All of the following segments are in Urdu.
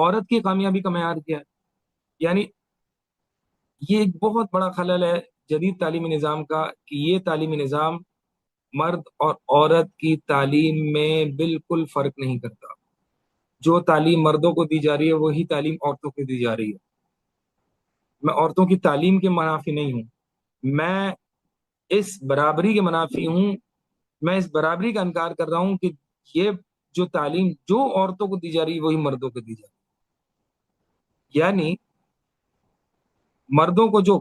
عورت کی کامیابی کا معیار کیا ہے؟ یعنی یہ ایک بہت بڑا خلل ہے جدید تعلیمی نظام کا کہ یہ تعلیمی نظام مرد اور عورت کی تعلیم میں بالکل فرق نہیں کرتا. جو تعلیم مردوں کو دی جا رہی ہے وہی تعلیم عورتوں کو دی جا رہی ہے. میں عورتوں کی تعلیم کے منافی نہیں ہوں، میں اس برابری کے منافی ہوں. میں اس برابری کا انکار کر رہا ہوں کہ یہ جو تعلیم جو عورتوں کو دی جا رہی ہے وہی مردوں کو دی جا رہی ہے. یعنی مردوں کو جو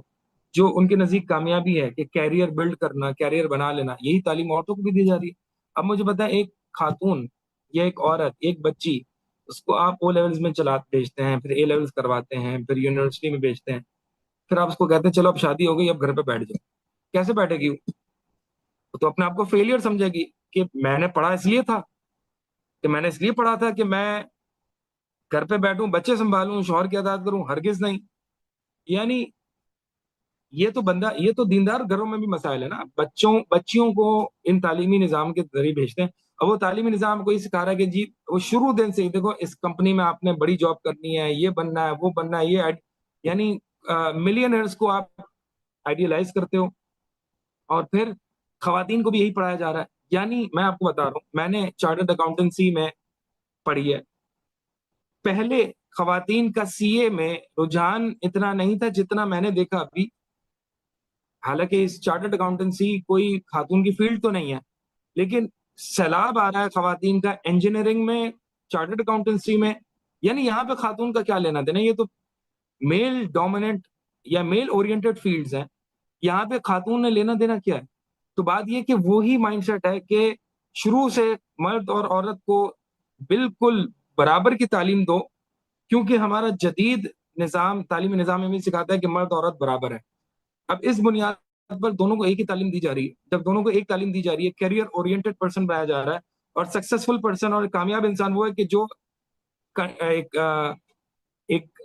جو ان کے نزدیک کامیابی ہے کہ کیریئر بلڈ کرنا، کیریئر بنا لینا، یہی تعلیم عورتوں کو بھی دی جا رہی ہے. اب مجھے بتائیں، ایک خاتون یا ایک عورت، ایک بچی، اس کو آپ او لیولز میں چلا بھیجتے ہیں، پھر اے لیولز کرواتے ہیں، پھر یونیورسٹی میں بھیجتے ہیں، پھر آپ اس کو کہتے ہیں چلو اب شادی ہو گئی، اب گھر پہ بیٹھ جاؤ. کیسے بیٹھے گی وہ؟ تو اپنے آپ کو فیلئر سمجھے گی کہ میں نے پڑھا اس لیے تھا، کہ میں نے اس لیے پڑھا تھا کہ میں گھر پہ بیٹھوں، بچے سنبھالوں، شوہر کی اطاعت کروں. ہرگز نہیں. یعنی یہ تو دیندار گھروں میں بھی مسائل ہے نا. بچیوں کو ان تعلیمی نظام کے ذریعے بھیجتے ہیں، اور وہ تعلیمی نظام کو یہ سکھا رہا ہے کہ جی وہ شروع دن سے ہی دیکھو اس کمپنی میں آپ نے بڑی جاب کرنی ہے، یہ بننا ہے، وہ بننا ہے، یعنی ملینئرز کو آپ آئیڈیلائز کرتے ہو. اور پھر خواتین کو بھی یہی پڑھایا جا رہا ہے. یعنی میں آپ کو بتا رہا ہوں، میں نے چارٹرڈ اکاؤنٹنسی میں پڑھی ہے. پہلے خواتین کا سی اے میں رجحان اتنا نہیں تھا جتنا میں نے دیکھا ابھی. حالانکہ اس چارٹرڈ اکاؤنٹنسی کوئی خاتون کی فیلڈ تو نہیں ہے، لیکن سیلاب آ رہا ہے خواتین کا انجینئرنگ میں، چارٹرڈ اکاؤنٹنسی میں. یعنی یہاں پہ خاتون کا کیا لینا دینا؟ یہ تو میل ڈومیننٹ یا میل اورینٹڈ فیلڈز ہیں. یہاں پہ خاتون نے لینا دینا کیا ہے؟ تو بات یہ کہ وہی مائنڈ سیٹ ہے کہ شروع سے مرد اور عورت کو بالکل برابر کی تعلیم دو، کیونکہ ہمارا جدید نظام، تعلیمی نظام میں بھی سکھاتا ہے کہ مرد اور عورت برابر ہے. اب اس بنیاد پر دونوں کو ایک ہی تعلیم دی جا رہی ہے. جب دونوں کو ایک تعلیم دی جا رہی ہے، کیریئر اورینٹڈ پرسن بنایا جا رہا ہے. اور سکسیسفل پرسن اور کامیاب انسان وہ ہے کہ جو ایک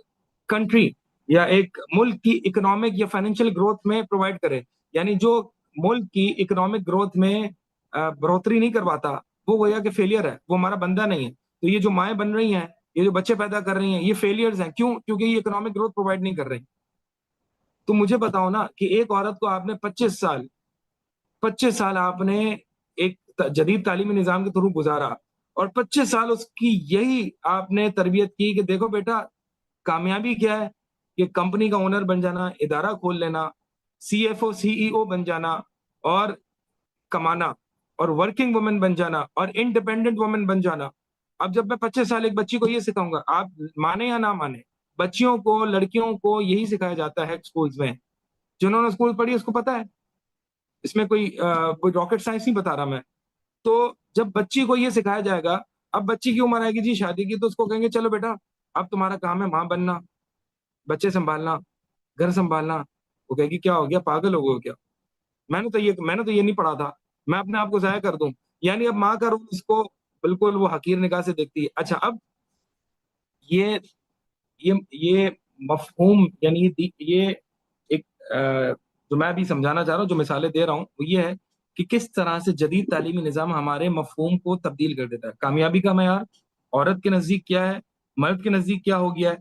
کنٹری یا ایک ملک کی اکنامک یا فائنینشیل گروتھ میں پرووائڈ کرے. یعنی جو ملک کی اکنامک گروتھ میں بڑھوتری نہیں کرواتا، وہ گویا کہ فیلئر ہے، وہ ہمارا بندہ نہیں ہے. تو یہ جو مائیں بن رہی ہیں، یہ جو بچے پیدا کر رہی ہیں، یہ فیلئرز ہیں. کیوں؟ کیونکہ یہ اکنامک گروتھ پرووائڈ نہیں کر رہی. تو مجھے بتاؤ نا کہ ایک عورت کو آپ نے 25 سال آپ نے ایک جدید تعلیمی نظام کے تھرو گزارا، اور 25 سال اس کی یہی آپ نے تربیت کی کہ دیکھو بیٹا، کامیابی کیا ہے؟ کہ کمپنی کا اونر بن جانا، ادارہ کھول لینا، سی ایف او سی ای او بن جانا، اور کمانا، اور ورکنگ وومن بن جانا، اور انڈیپینڈنٹ وومن بن جانا. اب جب میں 25 سال ایک بچی کو یہ سکھاؤں گا، آپ مانے یا نہ مانے، بچیوں کو، لڑکیوں کو یہی سکھایا جاتا ہے اسکولز میں. جنہوں نے اسکول پڑھی اس کو پتا ہے، اس میں کوئی راکٹ سائنس نہیں بتا رہا میں. تو جب بچی کو یہ سکھایا جائے گا، اب بچی کی عمر آئے گی جی شادی کی، تو اس کو کہیں گے چلو بیٹا اب تمہارا کام ہے ماں بننا، بچے سنبھالنا، گھر سنبھالنا. وہ کہے گی کیا ہو گیا، پاگل ہو گئے ہو کیا؟ میں نے تو یہ نہیں پڑھا تھا، میں اپنے آپ کو ضائع کر دوں. یعنی اب ماں کا رول اس کو بالکل وہ حقیر نگاہ سے دیکھتی ہے. اچھا، اب یہ یہ مفہوم، یعنی یہ ایک جو میں بھی سمجھانا چاہ رہا ہوں، جو مثالیں دے رہا ہوں، وہ یہ ہے کہ کس طرح سے جدید تعلیمی نظام ہمارے مفہوم کو تبدیل کر دیتا ہے. کامیابی کا معیار عورت کے نزدیک کیا ہے، مرد کے نزدیک کیا ہو گیا ہے.